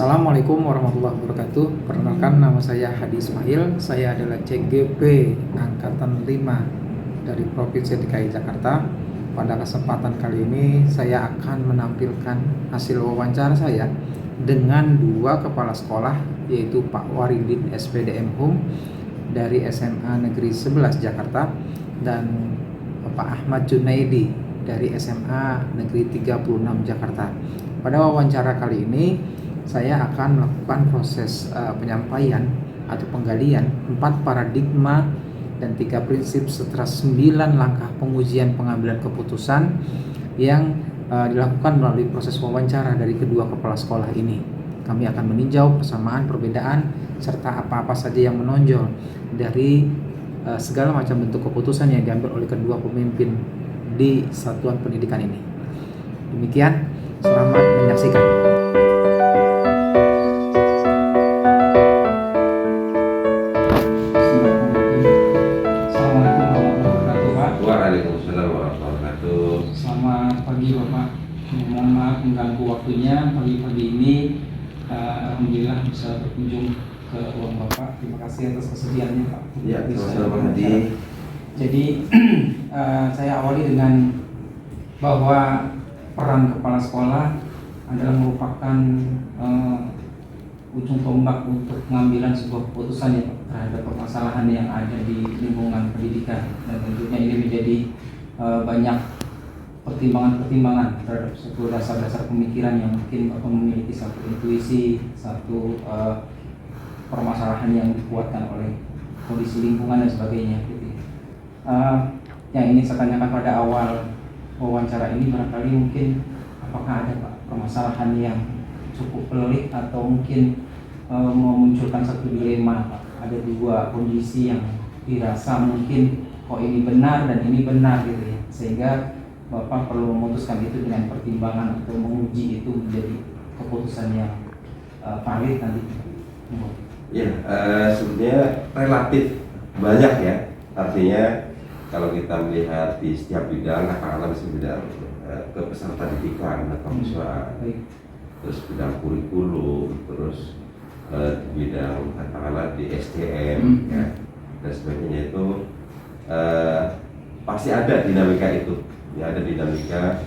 Assalamualaikum warahmatullahi wabarakatuh. Perkenalkan, nama saya Hadi Ismail. Saya adalah CGP Angkatan 5 dari Provinsi DKI Jakarta. Pada kesempatan kali ini saya akan menampilkan hasil wawancara saya dengan dua kepala sekolah, yaitu Pak Waridin SPDM Hum dari SMA Negeri 11 Jakarta dan Pak Ahmad Junaidi dari SMA Negeri 36 Jakarta. Pada wawancara kali ini saya akan melakukan proses penyampaian atau penggalian 4 paradigma dan 3 prinsip serta 9 langkah pengujian pengambilan keputusan yang dilakukan melalui proses wawancara dari kedua kepala sekolah ini. Kami akan meninjau persamaan, perbedaan, serta apa-apa saja yang menonjol dari segala macam bentuk keputusan yang diambil oleh kedua pemimpin di satuan pendidikan ini. Demikian, selamat menyaksikan. Selamat pagi Bapak, mohon maaf mengganggu waktunya pagi-pagi ini. Alhamdulillah bisa berkunjung ke ruang Bapak. Terima kasih atas kesediaannya Pak. Ya, sama-sama Hadi. Jadi saya awali dengan bahwa peran kepala sekolah adalah merupakan ujung tombak untuk pengambilan sebuah keputusan ya Pak, terhadap permasalahan yang ada di lingkungan pendidikan, dan tentunya ini menjadi banyak pertimbangan-pertimbangan terhadap satu dasar-dasar pemikiran yang mungkin Bapak memiliki satu intuisi, satu permasalahan yang dikuatkan oleh kondisi lingkungan dan sebagainya. Yang ingin saya tanyakan pada awal wawancara ini, barangkali mungkin apakah ada Pak permasalahan yang cukup pelik atau mungkin memunculkan satu dilema Pak. Ada dua kondisi yang dirasa mungkin kok ini benar dan ini benar gitu ya, sehingga Bapak perlu memutuskan itu dengan pertimbangan atau menguji itu menjadi keputusan yang valid nanti. Ya, sebenarnya relatif banyak ya. Artinya kalau kita melihat di setiap bidang, katakanlah di bidang kepeserta didikan atau siswa, terus bidang kurikulum, terus di bidang katakanlah di SDM ya, dan sebagainya, itu pasti ada dinamika itu. Ya, ada dinamika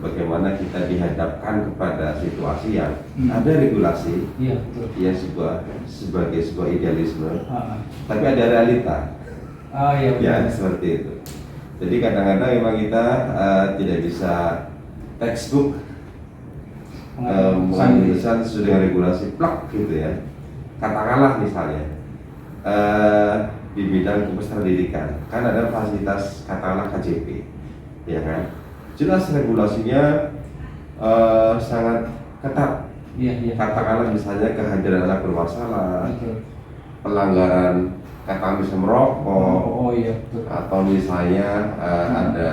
bagaimana kita dihadapkan kepada situasi yang ada regulasi, ya sebagai sebuah idealisme, tapi ada realita. Ya, seperti itu. Jadi kadang-kadang memang kita tidak bisa textbook mengambil keputusan sesuai dengan regulasi plak gitu ya. Katakanlah misalnya di bidang kepesertaan pendidikan kan ada fasilitas katakanlah KJP, ya kan, jelas regulasinya sangat ketat. Katakanlah misalnya kehadiran anak bermasalah, pelanggaran katakanlah bisa merokok, atau misalnya ada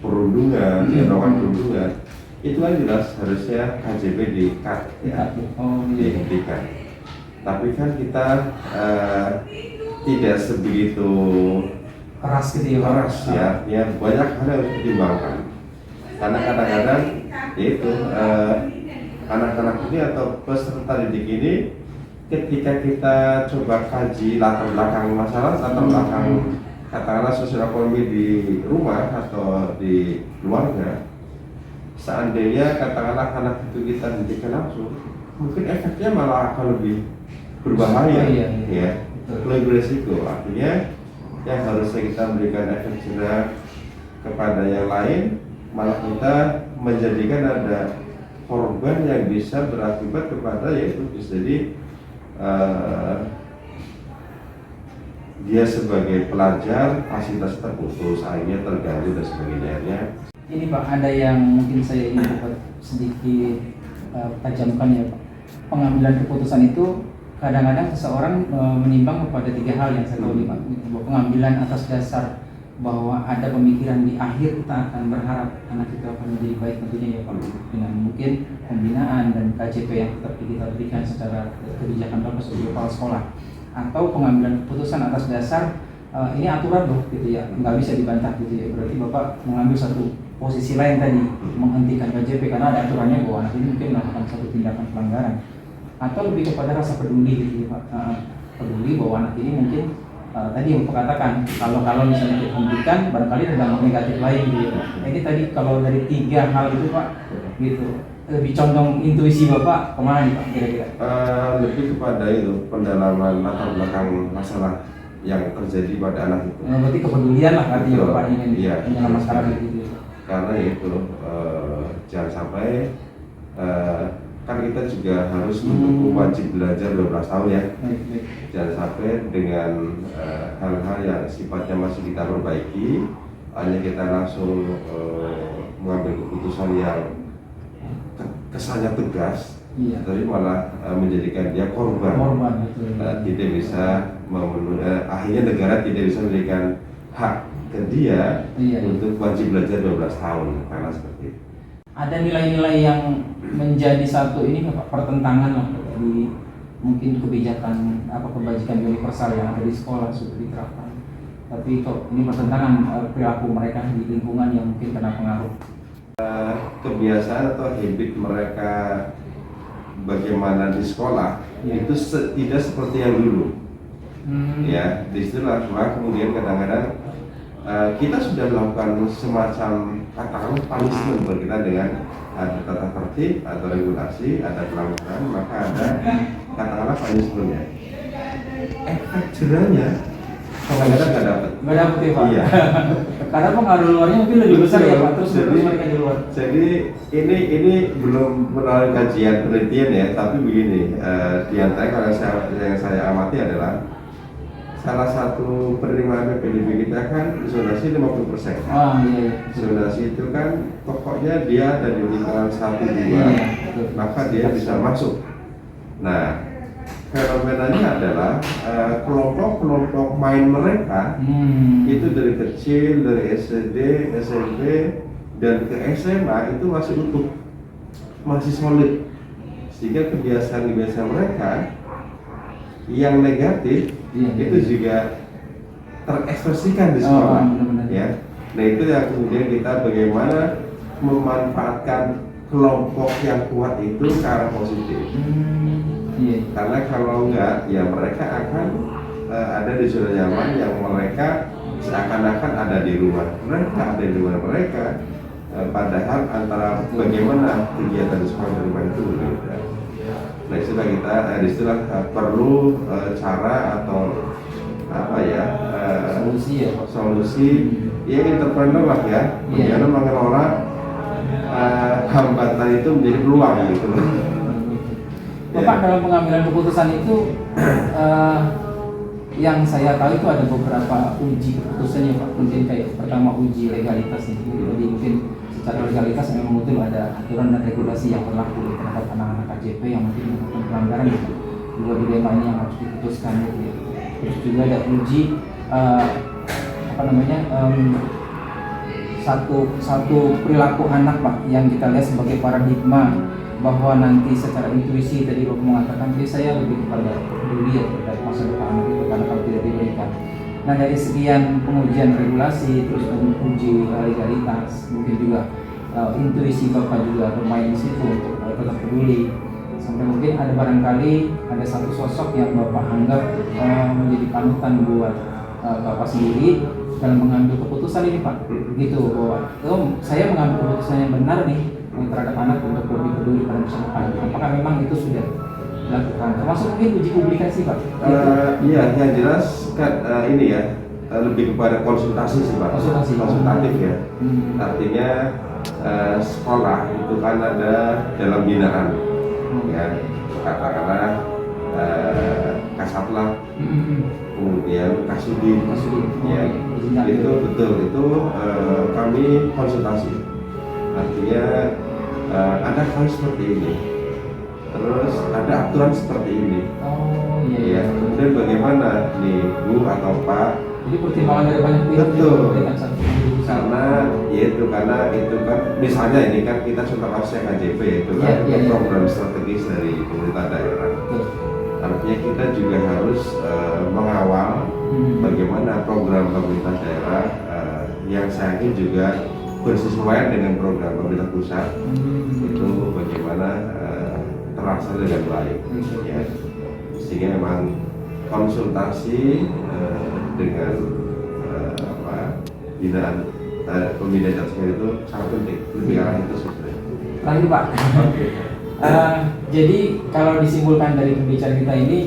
perundungan, melakukan perundungan, itu kan jelas harusnya KJP di-cut ya, dihentikan. Tapi kan kita tidak sebegitu keras gitu ya, keras ya, banyak hal yang harus dipertimbangkan. Karena kadang-kadang itu anak-anak ini atau peserta didik ini, ketika kita coba kaji latar belakang masalah, latar belakang katakanlah sosial ekonomi di rumah atau di keluarga, seandainya katakanlah anak itu kita didikkan langsung, mungkin efeknya malah akan lebih berbahaya, ya, lebih beresiko. Artinya yang harusnya kita memberikan efek jerah kepada yang lain, malah kita menjadikan ada korban yang bisa berakibat kepada, yaitu bisa jadi dia sebagai pelajar fasilitas terputus, akhirnya terganggu dan sebagainya. Ini Pak, ada yang mungkin saya ingin sedikit tajamkan ya Pak. Pengambilan keputusan itu kadang-kadang seseorang menimbang kepada 3 hal yang saya tahu nih Pak. Pengambilan atas dasar bahwa ada pemikiran di akhir kita akan berharap anak kita akan menjadi baik tentunya ya Pak, dengan mungkin pembinaan dan KJP yang tetap kita berikan secara kebijakan Bapak sebagai kepala sekolah, atau pengambilan keputusan atas dasar ini aturan loh gitu ya, nggak bisa dibantah gitu ya, berarti Bapak mengambil satu posisi lain tadi, menghentikan KJP karena ada aturannya bahwa anak ini mungkin melakukan satu tindakan pelanggaran. atau lebih kepada rasa peduli gitu ya Pak. Peduli bahwa anak ini mungkin tadi yang Bapak katakan, kalau misalnya kita hentikan barangkali ada dampak negatif lain gitu ya Pak. Ini tadi kalau dari 3 hal itu Pak gitu, lebih condong intuisi Bapak kemana nih Pak kira-kira? Lebih kepada itu pendalaman latar belakang masalah yang terjadi pada anak itu. Berarti kepedulian lah artinya Betul. Bapak ingin Iya. menyelamatkan gitu ya. Karena itu jangan sampai kan kita juga harus menunggu wajib belajar 12 tahun ya. Baik. Jangan sampai dengan hal-hal yang sifatnya masih kita perbaiki, hanya kita langsung mengambil keputusan yang kesannya tegas, Iya. tapi malah menjadikan dia korban. Betul. Tidak bisa akhirnya negara tidak bisa memberikan hak ke dia Iya. untuk wajib belajar 12 tahun karena seperti itu. Ada nilai-nilai yang menjadi satu ini nggak Pak, pertentangan lah di mungkin kebijakan kebajikan universal yang ada di sekolah sudah diterapkan, tapi kok ini pertentangan perilaku mereka di lingkungan yang mungkin kena pengaruh Kebiasaan atau habit mereka bagaimana di sekolah Ya. itu tidak seperti yang dulu. Ya, disitulah kemudian kadang-kadang kita sudah melakukan semacam katakanlah punishment berkaitan dengan ada tata tertib atau regulasi, ada pelanggaran, maka ada katakanlah punishmentnya. Efek jerahnya kadang-kadang nggak dapat. nggak dapet ya Pak. Iya. Karena pengaruh luarnya mungkin lebih besar ya Pak, terus Jadi- berarti mereka di luar. Jadi ini belum melalui kajian penelitian ya, tapi begini, di antara kalau yang saya amati adalah salah satu penerimaan PPDB kita kan zonasi 50%. Iya. Zonasi itu kan pokoknya dia ada di lingkaran 1, 2, Iya, betul. maka dia bisa masuk. Nah, fenomenanya adalah kelompok-kelompok main mereka itu dari kecil, dari SD, SMP, dan ke SMA itu masih utuh, masih solid, sehingga kebiasaan-kebiasaan mereka yang negatif itu juga terekspresikan di sekolah. Benar-benar. Ya, nah itu yang kemudian kita bagaimana memanfaatkan kelompok yang kuat itu ke arah positif. Iya. Karena kalau enggak, ya mereka akan ada di zona nyaman yang mereka seakan-akan ada di rumah mereka, ada di luar mereka. Padahal antara bagaimana kegiatan di sekolah dan rumah itu berbeda. Nah istilah perlu cara atau Solusi ya Pak. solusi ya entrepreneur lah ya, bagaimana mengelola hambatan itu menjadi peluang gitu loh. Bapak dalam pengambilan keputusan itu yang saya tahu itu ada beberapa uji keputusannya Pak. Mungkin kayak pertama uji legalitas nih. Jadi mungkin secara legalitas memang betul ada aturan dan regulasi yang berlaku terhadap anak-anak KJP yang mungkin melakukan pelanggaran gitu. Dua dilema ini yang harus diputuskan gitu ya. Terus juga ada uji satu perilaku anak Pak yang kita lihat sebagai paradigma bahwa nanti secara intuisi tadi Bapak mengatakan saya lebih kepada peduli ya terhadap masa depan anak itu karena kalau tidak diberikan. Nah dari sekian pengujian regulasi terus uji legalitas mungkin juga intuisi Bapak juga bermain di situ untuk tetap peduli sampai mungkin ada barangkali ada satu sosok yang Bapak anggap menjadi panutan buat Bapak sendiri dalam mengambil keputusan ini Pak gitu bahwa saya mengambil keputusan yang benar nih terhadap anak untuk lebih peduli pada masa depan. Apakah memang itu sudah dilakukan? Termasuk mungkin uji publikasi Pak? Iya, yang jelas kan ini ya lebih kepada konsultasi sih Pak. Konsultatif ya. Artinya sekolah itu kan ada dalam binaan ya, katakanlah Kasatlah, kemudian Kasudin, ya itu betul itu kami konsultasi. Artinya ada hal seperti ini, terus ada aturan seperti ini. Ya, kemudian bagaimana nih Bu atau Pak? Jadi pertimbangan dari banyak pihak. Betul. Karena itu kan misalnya ini kan kita contoh kasusnya KJP itu kan program strategis dari pemerintah daerah. Artinya kita juga harus mengawal bagaimana program pemerintah daerah yang saya yakin juga bersesuaian dengan program pemerintah pusat itu bagaimana terlaksana dengan baik. Ya. Sehingga memang konsultasi dengan binaan pembinaan jadwal itu sangat penting. Lebih arah itu sebenarnya. Terakhir Pak. Oke. Jadi kalau disimpulkan dari pembicaraan kita ini,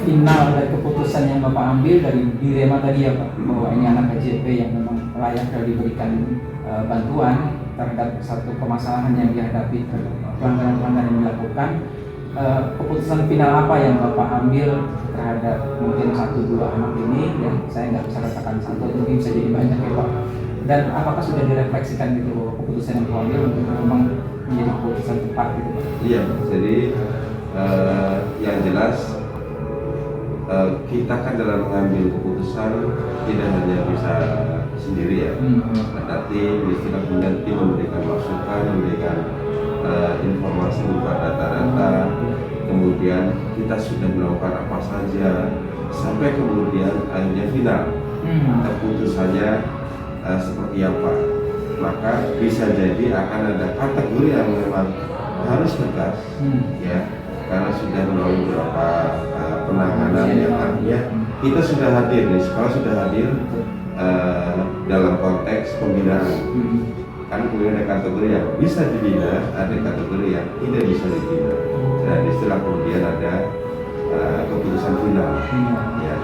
final dari keputusan yang Bapak ambil dari dilema tadi ya Pak, bahwa ini anak KJP yang memang layak diberikan bantuan terhadap satu permasalahan yang dihadapi, pelanggaran-pelanggaran yang dilakukan. Keputusan final apa yang Bapak ambil terhadap mungkin 1-2 anak ini, ya saya nggak bisa katakan satu, mungkin bisa jadi banyak ya Pak. Dan apakah sudah direfleksikan gitu bahwa keputusan yang Bapak ambil untuk memang menjadi keputusan tepat gitu Pak? Iya, jadi yang jelas kita kan dalam mengambil keputusan tidak hanya bisa sendiri ya, tetapi istilah kemudian tim memberikan masukan, memberikan informasi berupa data-data, kemudian kita sudah melakukan apa saja sampai kemudian akhirnya final keputusannya seperti apa. Maka bisa jadi akan ada kategori yang memang harus tegas, ya, karena sudah melalui beberapa penanganan yang artinya kita sudah hadir di sekolah, sudah hadir dalam konteks pembinaan. Kan kemudian ada kategori yang bisa dibina, ada kategori yang tidak bisa dibina. Dan istilah kemudian ada keputusan final. Ya.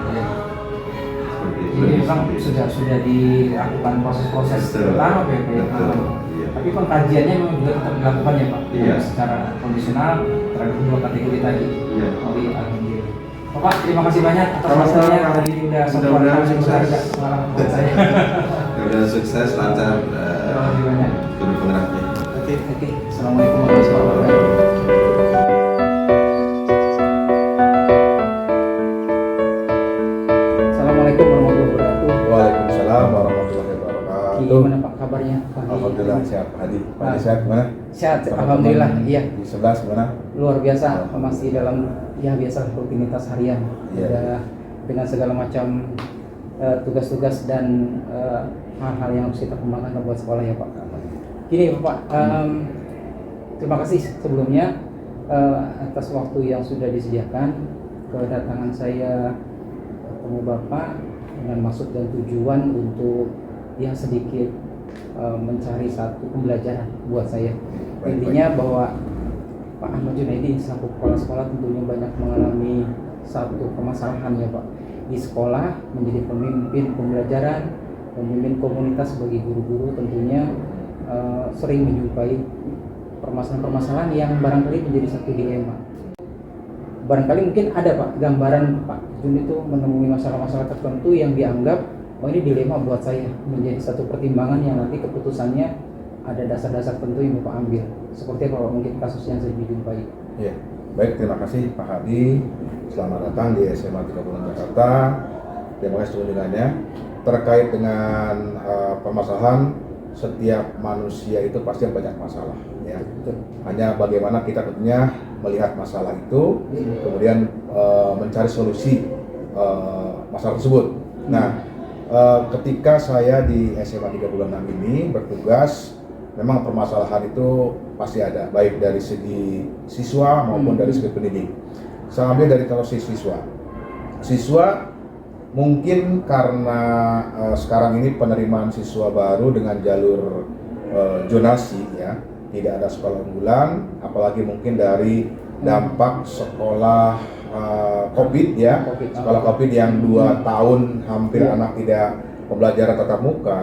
Seperti itu. Jadi memang sudah dilakukan proses-proses pertama PP. Iya. Tapi pengkajiannya memang juga tetap dilakukan ya Pak, Iya. secara kondisional terhadap dua kategori tadi. Iya. Oh iya, alhamdulillah. Bapak, terima kasih banyak atas Sama-sama, waktunya. Pak. Hari ini udah Mudah-mudahan sempurna, sukses. berharga pengalaman buat saya. Mudah-mudahan sukses, lancar Terima kasih banyak. guru penggeraknya. Oke. Assalamualaikum warahmatullahi wabarakatuh. Assalamualaikum warahmatullahi wabarakatuh. Waalaikumsalam warahmatullahi wabarakatuh. Gimana Pak kabarnya? Pak? Alhamdulillah sehat Pak Hadi. Pak Hadi sehat gimana? Sehat, Teman-teman alhamdulillah. Iya. Di sebelah gimana? Luar biasa, masih dalam ya biasa rutinitas harian. Iya. Ada dengan segala macam tugas-tugas dan hal-hal yang harus kita kembangkan buat sekolah ya Pak. Gini Bapak, terima kasih sebelumnya atas waktu yang sudah disediakan. Kedatangan saya ketemu Bapak dengan maksud dan tujuan untuk ya sedikit mencari satu pembelajaran buat saya. Intinya bahwa Pak Ahmad Junaidi selaku kepala sekolah tentunya banyak mengalami satu permasalahan ya Pak. Di sekolah menjadi pemimpin pembelajaran, pemimpin komunitas bagi guru-guru tentunya sering menjumpai permasalahan-permasalahan yang barangkali menjadi satu dilema. Barangkali mungkin ada Pak gambaran Pak Jun itu menemui masalah-masalah tertentu yang dianggap oh ini dilema buat saya, menjadi satu pertimbangan yang nanti keputusannya ada dasar-dasar tentu yang Bapak ambil. Seperti apa Pak mungkin kasus yang saya dijumpai? Iya. Baik, terima kasih Pak Hadi. Selamat datang di SMA 36 Jakarta. Terima kasih kunjungannya. Terkait dengan permasalahan, setiap manusia itu pasti banyak masalah ya. Hanya bagaimana kita tentunya melihat masalah itu, kemudian mencari solusi masalah tersebut. Nah, ketika saya di SMA 36 ini bertugas, memang permasalahan itu pasti ada, baik dari segi siswa maupun dari segi pendidik. Saya ambil dari kalau siswa. Siswa mungkin karena sekarang ini penerimaan siswa baru dengan jalur zonasi ya, tidak ada sekolah unggulan, apalagi mungkin dari dampak sekolah COVID ya, sekolah COVID yang 2 tahun hampir anak tidak pembelajaran tatap muka.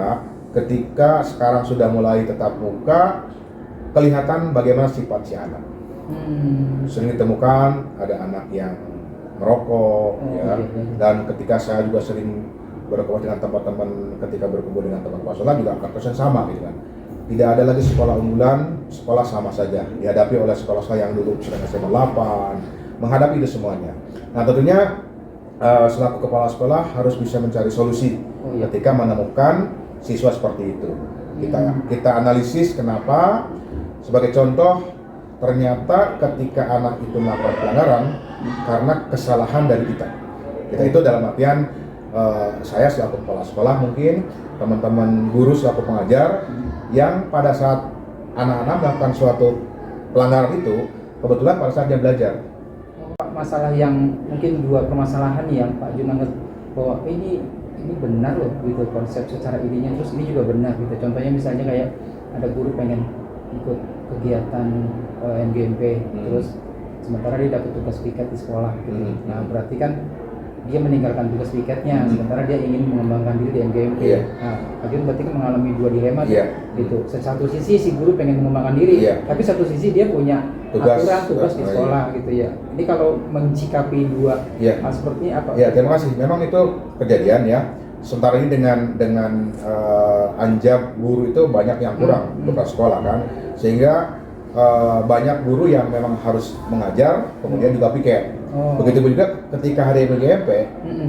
Ketika sekarang sudah mulai tatap muka, kelihatan bagaimana sifat si anak. Sering ditemukan ada anak yang merokok, ya. Dan ketika saya juga sering berkumpul dengan teman-teman, ketika berkumpul dengan teman pasalan juga kasusnya sama gitu kan. Tidak ada lagi sekolah unggulan, sekolah sama saja dihadapi oleh sekolah saya yang dulu sedang SMA 8, menghadapi itu semuanya. Nah tentunya selaku kepala sekolah harus bisa mencari solusi ketika menemukan siswa seperti itu. Kita analisis kenapa. Sebagai contoh, ternyata ketika anak itu melakukan pelanggaran karena kesalahan dari kita. Kita itu dalam artian saya selaku kepala sekolah, mungkin teman-teman guru selaku pengajar, yang pada saat anak-anak melakukan suatu pelanggaran itu, kebetulan pada saat dia belajar. Pak, masalah yang mungkin dua permasalahan yang Pak Jun anggap bahwa ini benar loh gitu konsep secara idenya, terus ini juga benar gitu. Contohnya misalnya kayak ada guru pengen ikut kegiatan MGMP, terus sementara dia dapat tugas piket di sekolah gitu. Nah berarti kan dia meninggalkan tugas piketnya, sementara dia ingin mengembangkan diri di MGMP. Nah, Pak Jun berarti kan mengalami dua dilema gitu. Satu sisi si guru pengen mengembangkan diri, tapi satu sisi dia punya tugas di sekolah gitu ya. Ini kalau mencikapi dua hal seperti ini apa? Ya, terima kasih. Memang itu kejadian ya. Sementara ini dengan anjab guru itu banyak yang kurang untuk sekolah kan, sehingga banyak guru yang memang harus mengajar, kemudian juga piket. Begitu juga ketika hari MGMP,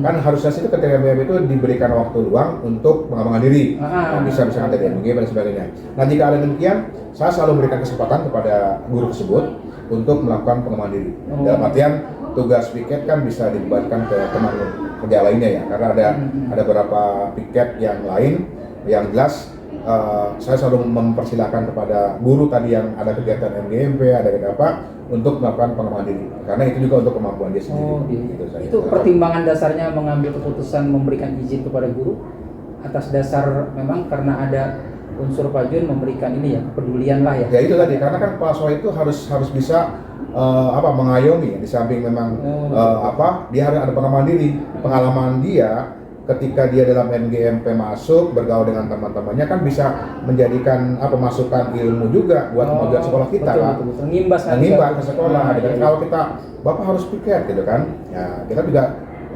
kan harusnya itu ketika MGMP itu diberikan waktu luang untuk pengembangan diri, bisa dari MGMP dan sebagainya. Nah jika ada demikian, saya selalu memberikan kesempatan kepada guru tersebut untuk melakukan pengembangan diri. Dalam artian tugas piket kan bisa dibebankan ke teman kerja lainnya ya, karena ada beberapa piket yang lain yang jelas. Saya selalu mempersilahkan kepada guru tadi yang ada kegiatan MGMP, ada apa untuk melakukan pengembangan diri, karena itu juga untuk kemampuan dia sendiri. Itu pertimbangan dasarnya mengambil keputusan memberikan izin kepada guru atas dasar memang karena ada unsur Pak Jun memberikan ini ya kepedulian lah ya. Ya itu tadi, karena kan kepala sekolah itu harus bisa mengayomi, di samping memang dia harus ada pengembangan diri, pengalaman dia. Ketika dia dalam MGMP masuk bergaul dengan teman-temannya kan bisa menjadikan masukan ilmu juga buat kemajuan sekolah kita kan. Mengimbas ke sekolah. Dan kalau kita Bapak harus piket gitu kan. Ya, kita juga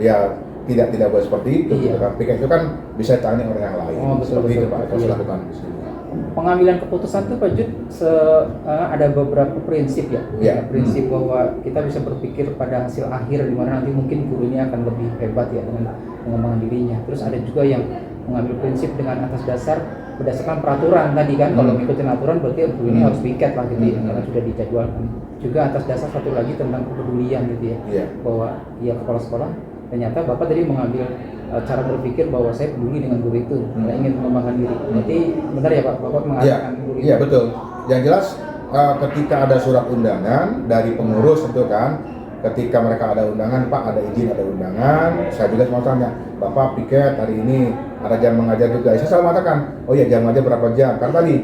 ya tidak boleh seperti itu gitu kan. Piket itu kan bisa ditangani orang yang lain. Seperti itu Pak, harus lakukan di sini. Pengambilan keputusan itu Pak Jun ada beberapa prinsip ya. Prinsip bahwa kita bisa berpikir pada hasil akhir di mana nanti mungkin guru ini akan lebih hebat ya dengan pengembangan dirinya. Terus ada juga yang mengambil prinsip dengan atas dasar berdasarkan peraturan tadi kan. Kalau mengikuti aturan berarti guru ini harus piket lah gitu ya, karena sudah dijadwalkan. Juga atas dasar satu lagi tentang kepedulian gitu ya. Bahwa ya kepala sekolah ternyata Bapak tadi mengambil cara berpikir bahwa saya peduli dengan guru itu, saya ingin mengembangkan diri. Berarti benar ya Pak, Bapak mengatakan guru itu? Iya betul. Yang jelas ketika ada surat undangan dari pengurus tentu kan, ketika mereka ada undangan, Pak ada izin ada undangan, saya juga mau tanya, Bapak piket hari ini ada jam mengajar juga. Saya selalu mengatakan, oh ya jam mengajar berapa jam? Karena tadi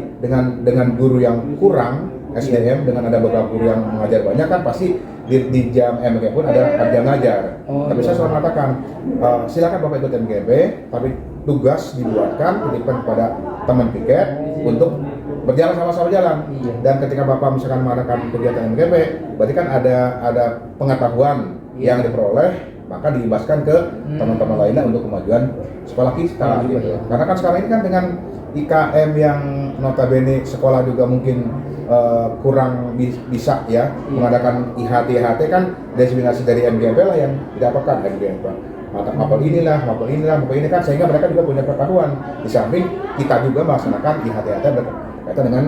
dengan guru yang kurang SDM, dengan ada beberapa guru yang mengajar banyak kan pasti di jam MGP pun ada jam ngajar. Tapi saya selalu mengatakan silakan Bapak ikut MGP, tapi tugas dibuatkan titipkan kepada teman piket untuk berjalan sama-sama jalan. Dan ketika Bapak misalkan mengadakan kegiatan MGP, berarti kan ada pengetahuan yang diperoleh, maka diimbaskan ke teman-teman lainnya untuk kemajuan sekolah kita. Gitu. Karena kan sekarang ini kan dengan IKM yang notabene sekolah juga mungkin kurang bisa ya mengadakan IHT kan desiminasi dari MGMP lah yang didapatkan MGMP. Mapel ini kan sehingga mereka juga punya pengetahuan. Di samping kita juga melaksanakan IHT berkaitan dengan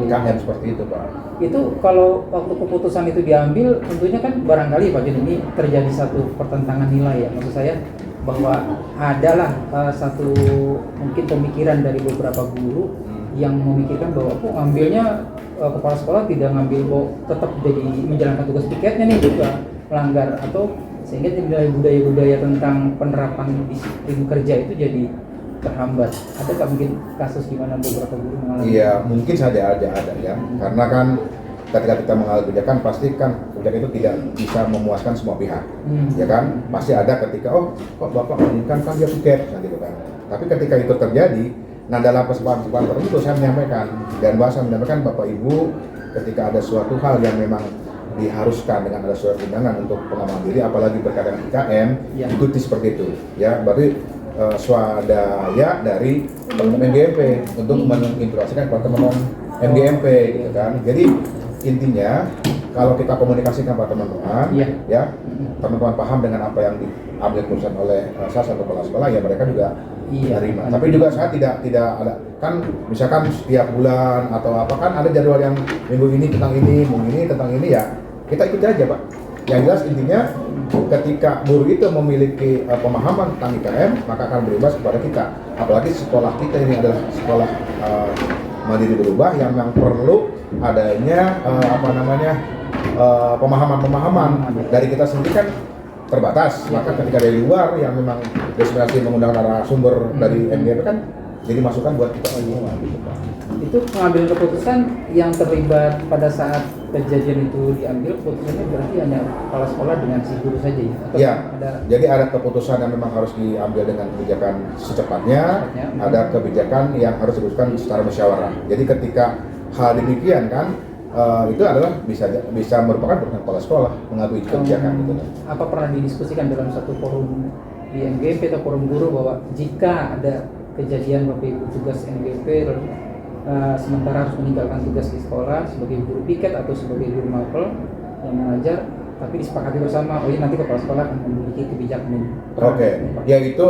IKM seperti itu Pak. Itu kalau waktu keputusan itu diambil tentunya kan barangkali Pak Jun ini terjadi satu pertentangan nilai ya. Maksud saya bahwa adalah satu mungkin pemikiran dari beberapa guru yang memikirkan bahwa aku ambilnya kepala sekolah tidak ngambil kok tetap jadi menjalankan tugas piketnya nih juga melanggar atau sehingga nilai budaya-budaya tentang penerapan disiplin kerja itu jadi terhambat. Ada nggak mungkin kasus di mana beberapa guru mengalami? Iya mungkin saja ada ya karena kan ketika kita mengalami kebijakan pasti kan kebijakan itu tidak bisa memuaskan semua pihak ya kan pasti ada ketika kok Bapak menginginkan kan dia piket gitu kan tapi ketika itu terjadi. Nah dalam kesempatan tertentu saya menyampaikan dan bahasa menyampaikan Bapak Ibu ketika ada suatu hal yang memang diharuskan dengan ada surat undangan untuk pengembangan diri apalagi berkaitan dengan IKM ikuti seperti itu ya berarti swadaya dari teman-teman MGMP untuk mengintegrasikan kepada teman-teman MGMP gitu kan jadi intinya kalau kita komunikasikan pada teman-teman ya teman-teman paham dengan apa yang diambil keputusan oleh saya satu kepala sekolah ya mereka juga terima. Tapi juga saya tidak ada kan misalkan setiap bulan atau apa kan ada jadwal yang minggu ini tentang ini, minggu ini tentang ini ya kita ikuti aja Pak. Yang jelas intinya ketika guru itu memiliki pemahaman tentang IKM maka akan berimbas kepada kita. Apalagi sekolah kita ini adalah sekolah mandiri berubah yang perlu adanya pemahaman dari kita sendiri kan terbatas. Maka ketika dari luar yang memang destinasi menggunakan narasumber dari MGP kan jadi masukan buat kita semua gitu Pak. Itu pengambilan keputusan yang terlibat pada saat kejadian itu diambil, keputusannya berarti hanya kepala sekolah dengan si guru saja ya? Atau Ya, ada jadi ada keputusan yang memang harus diambil dengan kebijakan secepatnya, ada kebijakan yang harus diputuskan secara musyawarah. Jadi ketika hal demikian kan, itu adalah bisa merupakan keputusan kepala sekolah mengambil kebijakan gitu kan. apa pernah didiskusikan dalam satu forum di MGP atau forum guru bahwa jika ada kejadian Bapak Ibu tugas MGP lalu sementara harus meninggalkan tugas di sekolah sebagai guru piket atau sebagai guru mapel yang mengajar, tapi disepakati bersama, oh iya nanti kepala sekolah akan memiliki kebijakan ini. Oke, ya itu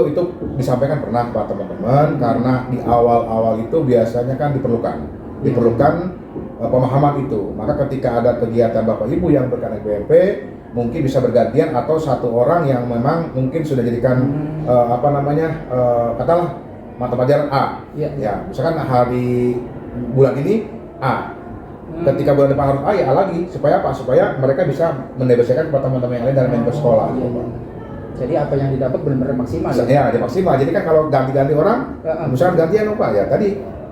disampaikan pernah Pak teman-teman, karena di awal-awal itu biasanya kan diperlukan pemahaman itu. Maka ketika ada kegiatan Bapak Ibu yang berkaitan BMP, mungkin bisa bergantian atau satu orang yang memang mungkin sudah jadikan katakanlah mata pelajaran A. Ya, misalkan hari bulan ini A. Ketika bulan depan harus A ya A lagi. Supaya apa? Supaya mereka bisa mendebasikan kepada teman-teman yang lain dalam member sekolah. Jadi apa yang didapat benar-benar maksimal. Ya, dia maksimal. Jadi kan kalau ganti-ganti orang, misalkan gantian Pak ya. Tadi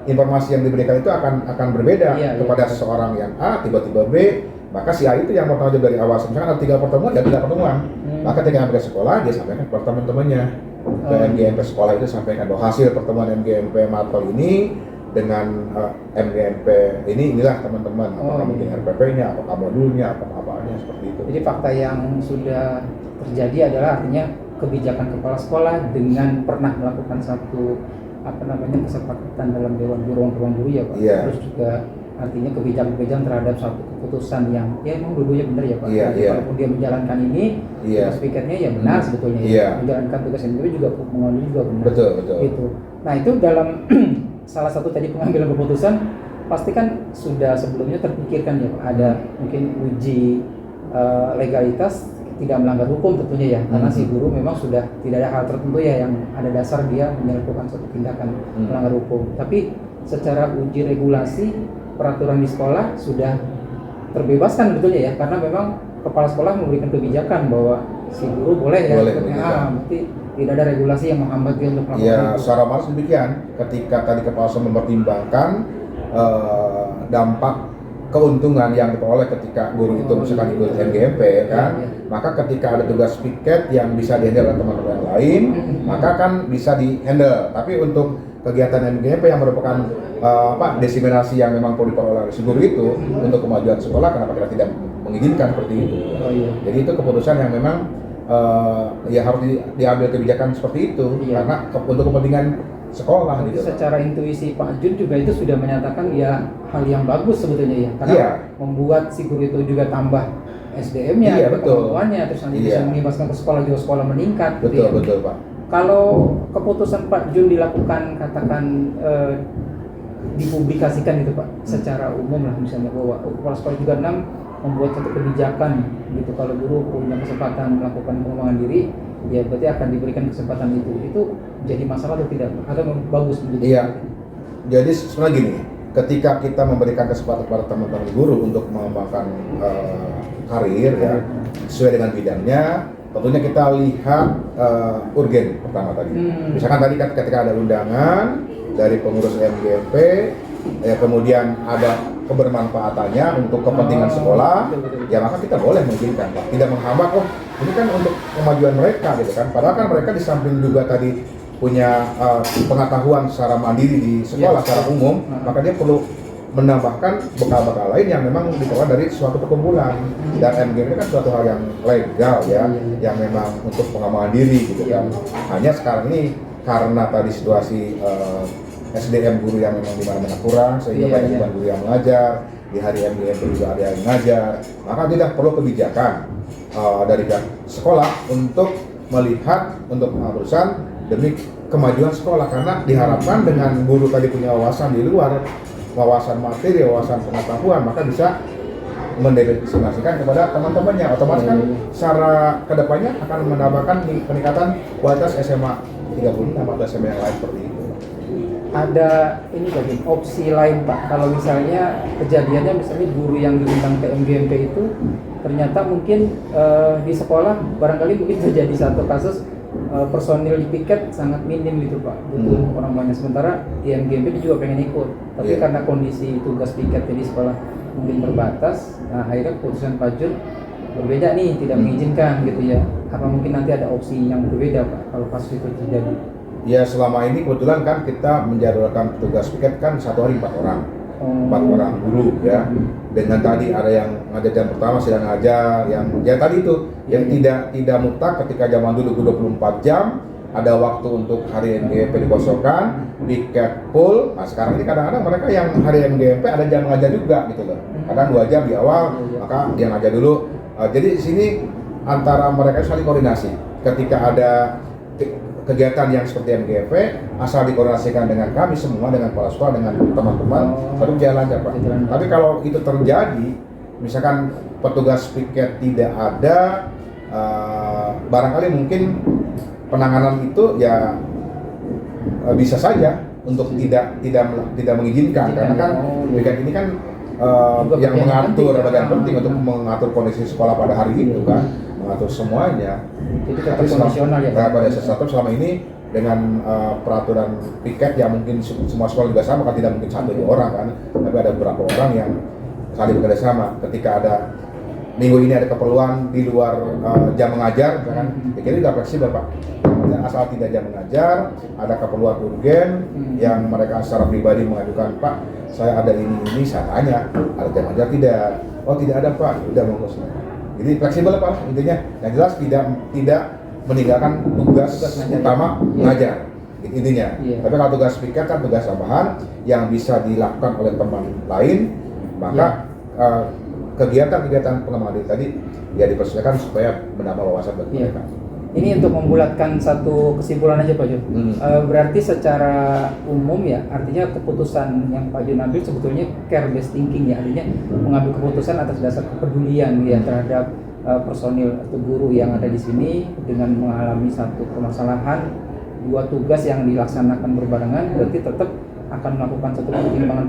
informasi yang diberikan itu akan berbeda kepada seseorang yang A tiba-tiba B. Maka si A itu yang mau dari awal. Misalkan ada 3 pertemuan, ya 3 pertemuan. Maka ketika sampai ke sekolah, dia sampaikan kepada teman-temannya. Ke MGMP sekolah itu sampaikan bahwa hasil pertemuan MGMP Mapel ini dengan MGMP inilah teman-teman, apakah mungkin RPP-nya, apakah modulnya, apakah seperti itu. Jadi fakta yang sudah terjadi adalah artinya kebijakan kepala sekolah dengan pernah melakukan satu kesepakatan dalam dewan guru ruang guru ya Pak. Terus juga artinya kebijakan terhadap satu keputusan yang ya emang dulunya benar ya Pak. Walaupun dia menjalankan ini, tugas piketnya ya benar sebetulnya ya. Menjalankan tugas MGP juga mengambil juga benar. Betul. Gitu. Nah itu dalam salah satu tadi pengambilan keputusan pasti kan sudah sebelumnya terpikirkan ya Pak. Ada mungkin uji legalitas tidak melanggar hukum tentunya ya, karena si guru memang sudah tidak ada hal tertentu ya yang ada dasar dia melakukan suatu tindakan melanggar hukum. Tapi secara uji regulasi peraturan di sekolah sudah terbebaskan betulnya ya, karena memang kepala sekolah memberikan kebijakan bahwa si guru boleh ya, berarti tidak ada regulasi yang menghambat dia untuk melakukan itu. Secara malas demikian. Ketika tadi kepala sekolah mempertimbangkan dampak keuntungan yang diperoleh ketika guru itu misalkan ikut MGMP kan, maka ketika ada tugas piket yang bisa dihandle oleh teman-teman yang lain, maka kan bisa dihandle. Tapi untuk kegiatan MGMP yang merupakan diseminasi yang memang perlu diperoleh oleh si guru itu untuk kemajuan sekolah, kenapa kita tidak mengizinkan seperti itu? Jadi itu keputusan yang memang harus diambil kebijakan seperti itu karena untuk kepentingan sekolah gitu. Secara intuisi Pak Jun juga itu sudah menyatakan ya hal yang bagus sebetulnya ya, karena membuat si guru itu juga tambah SDM-nya, kemampuannya, terus nanti bisa mengimbaskan ke sekolah juga sekolah meningkat. Betul Pak. Kalau keputusan Pak Jun dilakukan katakan dipublikasikan gitu Pak, secara umum lah misalnya bahwa kepala sekolah juga 6 membuat satu kebijakan gitu, kalau guru punya kesempatan melakukan pengembangan diri ya berarti akan diberikan kesempatan itu jadi masalah atau tidak, atau bagus begitu? Jadi sebenarnya gini, ketika kita memberikan kesempatan kepada teman-teman guru untuk mengembangkan karir ya sesuai dengan bidangnya, tentunya kita lihat urgen pertama tadi. Misalkan tadi ketika ada undangan dari pengurus MGMP, kemudian ada kebermanfaatannya untuk kepentingan sekolah, ya maka kita boleh mengizinkan, Pak. Tidak menghambat, ini kan untuk kemajuan mereka gitu kan. Padahal kan mereka di samping juga tadi punya pengetahuan secara mandiri di sekolah secara umum, maka dia perlu menambahkan bekal-bekal lain yang memang diperoleh dari suatu perkumpulan. Dan MGMP kan suatu hal yang legal ya, yang memang untuk pengembangan diri gitu kan. Hanya sekarang ini karena tadi situasi SDM guru yang memang di mana-mana kurang, sehingga banyak guru yang mengajar, di hari MGMP juga ada yang mengajar, maka tidak perlu kebijakan dari pihak sekolah untuk melihat untuk pengurusan demi kemajuan sekolah, karena diharapkan dengan guru tadi punya wawasan di luar, wawasan materi, wawasan pengetahuan, maka bisa mendefinisikan kepada teman-temannya, otomatis kan secara kedepannya akan menambahkan peningkatan kualitas SMA 36 atau SMA yang lain seperti itu. ada ini tadi opsi lain Pak, kalau misalnya kejadiannya misalnya guru yang diundang ke MGMP itu ternyata mungkin di sekolah barangkali mungkin terjadi satu kasus personil di piket sangat minim gitu Pak, butuh orang banyak, sementara di MGMP dia juga pengen ikut, tapi karena kondisi tugas piket di sekolah mungkin terbatas, nah akhirnya keputusan Pak Jun berbeda nih, tidak mengizinkan gitu ya. Apa mungkin nanti ada opsi yang berbeda Pak kalau kasus itu terjadi? Ya selama ini kebetulan kan kita menjadwalkan petugas piket kan 1 hari 4 orang, 4 orang guru ya. Dengan tadi ada yang ngajar jam pertama sedang ngajar, yang ya tadi itu yang tidak mutlak ketika zaman dulu 24 jam ada waktu untuk hari MGMP dikosongkan, piket full. Nah sekarang ini kadang-kadang mereka yang hari MGMP ada jam ngajar juga gitu loh. Kadang 2 jam di awal, maka dia ngajar dulu. Jadi di sini antara mereka saling koordinasi. Ketika ada kegiatan yang seperti MGMP, asal dikoordinasikan dengan kami semua, dengan kepala sekolah, dengan teman-teman, satu jalan lancar Pak. Tapi kalau itu terjadi, misalkan petugas piket tidak ada, barangkali mungkin penanganan itu ya bisa saja untuk tidak mengizinkan, karena kan piket ini kan yang mengatur bagian penting untuk mengatur kondisi sekolah pada hari itu kan, mengatur semuanya. Jadi tetap kondisional ya Pak. Pada sesuatu selama ini dengan peraturan piket yang mungkin semua sekolah juga sama kan, tidak mungkin 1-2 orang kan, tapi ada beberapa orang yang saling bekerja sama. Ketika ada minggu ini ada keperluan di luar jam mengajar, kan? Pikir juga fleksibel Pak. Asal tidak jam mengajar, ada keperluan urgen yang mereka secara pribadi mengajukan, Pak, saya ada ini saya tanya, ada jam mengajar tidak? Oh tidak ada Pak, udah monggo. Jadi fleksibel Pak, intinya yang jelas tidak meninggalkan tugas utama mengajar, intinya. Tapi kalau tugas piket kan tugas tambahan yang bisa dilakukan oleh teman lain, maka kegiatan-kegiatan pengembangan diri tadi ya dipersilakan supaya menambah wawasan bagi mereka. Ini untuk membulatkan satu kesimpulan aja Pak Jun. Berarti secara umum ya, artinya keputusan yang Pak Jun ambil sebetulnya care based thinking ya, artinya mengambil keputusan atas dasar kepedulian ya terhadap personil atau guru yang ada di sini dengan mengalami satu permasalahan, 2 tugas yang dilaksanakan berbarengan, berarti tetap akan melakukan satu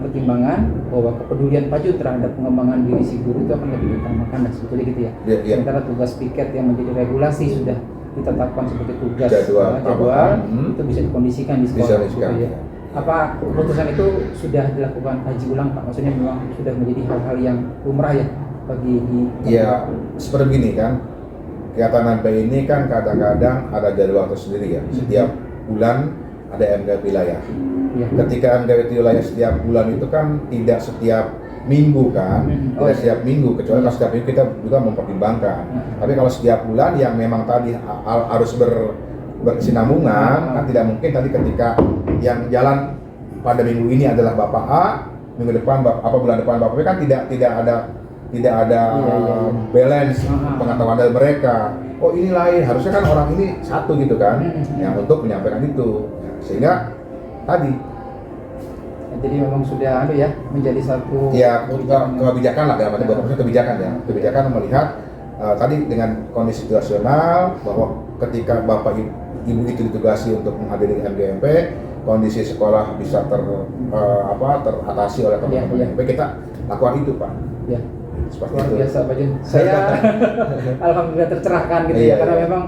pertimbangan bahwa kepedulian Pak Jun terhadap pengembangan diri si guru itu akan lebih diutamakan dan sebetulnya gitu ya. Sementara tugas piket yang menjadi regulasi sudah ditetapkan sebagai tugas jadwal itu bisa dikondisikan di sekolah. Ya. Apa keputusan itu sudah dilakukan kaji ulang Pak? Maksudnya memang sudah menjadi hal-hal yang lumrah ya bagi ya seperti begini kan, kegiatan NP ini kan kadang-kadang ada jadwal tersendiri ya. Setiap bulan ada MGP wilayah. Ketika MGP wilayah setiap bulan itu kan tidak setiap minggu kan, tidak setiap minggu, kecuali kalau setiap minggu kita juga mempertimbangkan. Tapi kalau setiap bulan yang memang tadi harus berkesinambungan, kan tidak mungkin tadi ketika yang jalan pada minggu ini adalah Bapak A, minggu depan bulan depan Bapak B, kan tidak ada balance pengetahuan dari mereka. Oh ini lain, harusnya kan orang ini satu gitu kan, yang untuk menyampaikan itu, sehingga tadi. Jadi memang sudah menjadi satu kebijakan lah, dalam arti kebijakan ya. Kebijakan melihat tadi dengan kondisi situasional bahwa ketika Bapak Ibu itu ditugasi untuk menghadiri MGMP, kondisi sekolah bisa teratasi oleh teman-teman MGMP, kita lakukan itu Pak. Ya. Seperti luar itu. Biasa Pak Jun. Saya alhamdulillah tercerahkan gitu ya, karena memang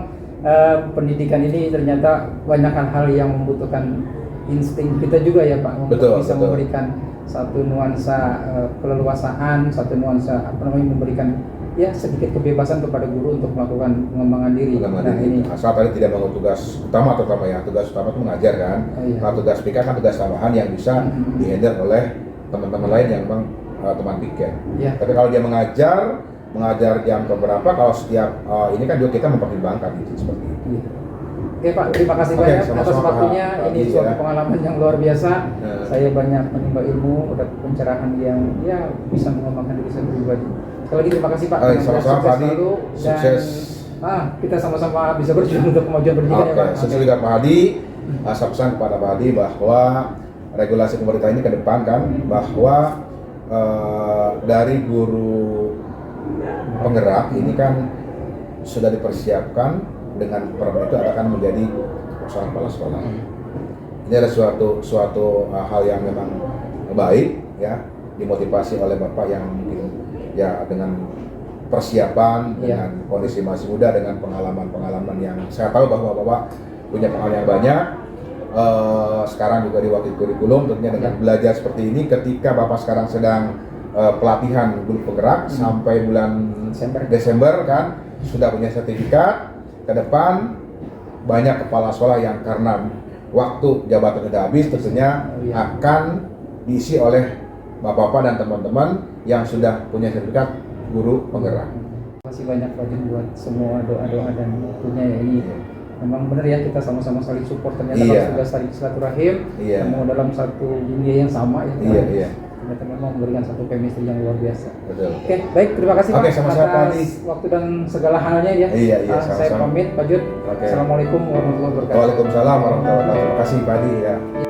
pendidikan ini ternyata banyak hal yang membutuhkan insting kita juga ya Pak, untuk bisa memberikan satu nuansa keleluasaan, satu nuansa memberikan ya sedikit kebebasan kepada guru untuk melakukan pengembangan diri. Ini asal tadi tidak mau tugas utama terutama ya, tugas utama itu mengajar kan. Kalau tugas piket kan tugas tambahan yang bisa dihandle oleh teman-teman lain yang memang teman piket. Tapi kalau dia mengajar jam keberapa, kalau setiap ini kan juga kita mempertimbangkan itu seperti itu. Oke Pak, terima kasih banyak atas waktunya. Ini suatu pengalaman yang luar biasa. Saya banyak menimba ilmu, ada pencerahan yang bisa mengembangkan diri saya pribadi. Sekali lagi terima kasih Pak. Sama-sama Pak Hadi. Sukses. Kita sama-sama bisa berjuang untuk kemajuan pendidikan ya Pak. Sukses juga Pak Hadi. Saya pesan kepada Pak Hadi bahwa regulasi pemerintah ini ke depan kan, bahwa dari guru penggerak ini kan sudah dipersiapkan dengan permen itu akan menjadi persoalan kepala sekolah. ini adalah suatu hal yang memang baik ya, dimotivasi oleh Bapak yang mungkin ya dengan persiapan, dengan kondisi masih muda, dengan pengalaman-pengalaman yang saya tahu bahwa Bapak punya pengalaman yang banyak. Sekarang juga di wakil kurikulum tentunya dengan belajar seperti ini, ketika Bapak sekarang sedang pelatihan guru penggerak sampai bulan Desember kan sudah punya sertifikat. Ke depan banyak kepala sekolah yang karena waktu jabatan sudah habis tentunya akan diisi oleh Bapak-bapak dan teman-teman yang sudah punya sertifikat guru penggerak. Terima kasih banyak Pak Jun buat semua doa-doa dan waktunya ya. Ini memang benar ya, kita sama-sama saling support, ternyata kalau sudah saling silaturahim, mau dalam satu dunia yang sama ya. Ternyata memang memberikan satu chemistry yang luar biasa. Betul. Oke, baik, terima kasih Pak sama-sama, Pak Adi. atas waktu dan segala halnya ya. Sama-sama. Saya pamit Pak Jun. Assalamualaikum warahmatullahi wabarakatuh. Waalaikumsalam warahmatullahi wabarakatuh. Terima kasih Pak Adi ya.